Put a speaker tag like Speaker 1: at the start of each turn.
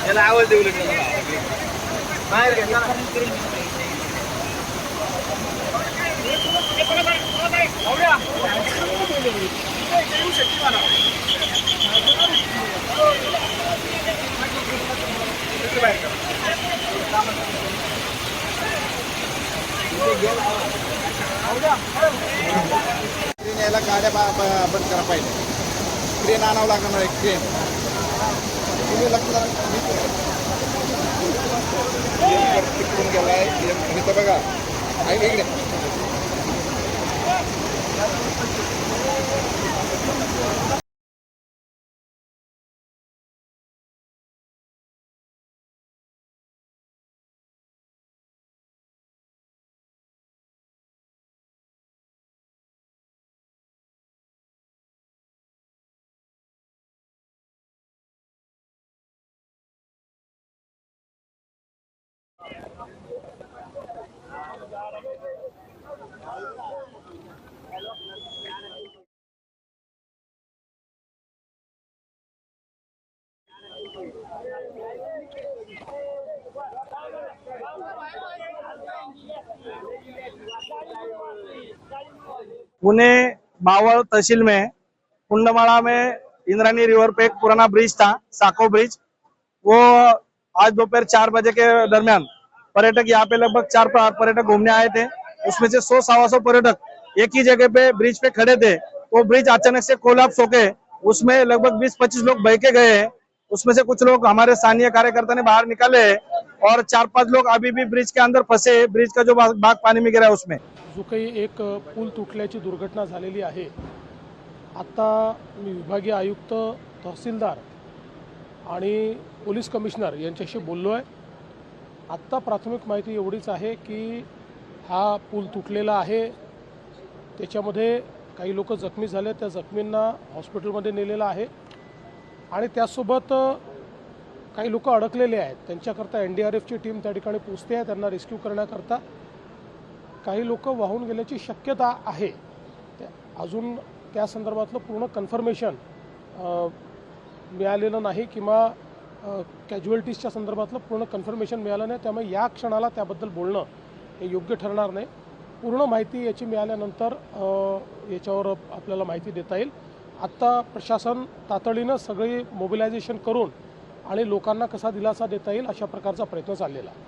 Speaker 1: याला आवाज देऊ लागला बाहेर घ्या
Speaker 2: ट्रेन यायला गाड्या बंद करा पाहिजे. ट्रेन आणावं लागणार आहे. ट्रेन तुम्ही लक्ष तिकडून गेलाय इथं बघा आहे इकडे.
Speaker 3: पुणे बावल तहसील में कुंडमाड़ा में इंद्रानी रिवर पे एक पुराना ब्रिज था, साको ब्रिज। वो आज दोपहर 4 बजे के दरमियान पर्यटक यहाँ पे लगभग 4 पर्यटक घूमने आए थे। उसमें से 100-125 पर्यटक एक ही जगह पे ब्रिज पे खड़े थे। तो ब्रिज अचानक से कोलैप्स होके उसमें लगभग 20-25 लोग बह के गए। उसमें से कुछ लोग हमारे स्थानीय कार्यकर्ता ने बाहर निकाले और 4-5 लोग अभी भी ब्रिज के अंदर फंसे। ब्रिज का जो भाग पानी में गिरा है उसमें
Speaker 4: जो काही एक पूल तुटल्याची दुर्घटना झालेली आहे। आता मी विभागीय आयुक्त, तहसीलदार आणि पोलीस कमिशनर यांच्याशी बोललो आहे। आत्ता प्राथमिक माहिती एवढीच आहे की हा पूल तुटलेला आहे, त्याच्यामध्ये काही लोक जखमी झाले, त्या जखमींना हॉस्पिटलमध्ये नेलेलं आहे आणि त्यासोबत काही लोक अडकलेले आहेत। त्यांच्याकरता एनडीआरएफची टीम त्या ठिकाणी पोहोचते आहे, त्यांना रेस्क्यू करण्याकरता। काही लोक वाहून गेल्याची शक्यता आहे। अजून त्या संदर्भातलं पूर्ण कन्फर्मेशन मिळालेलं नाही किंवा कॅज्युअल्टीजच्या संदर्भातलं पूर्ण कन्फर्मेशन मिळालं नाही, त्यामुळे या क्षणाला त्याबद्दल बोलणं हे योग्य ठरणार नाही। पूर्ण माहिती याची मिळाल्यानंतर याच्यावर आपल्याला माहिती देता येईल। आत्ता प्रशासन तातडीनं सगळी मोबिलायझेशन करून आणि लोकांना कसा दिलासा देता येईल अशा प्रकारचा प्रयत्न चाललेला आहे।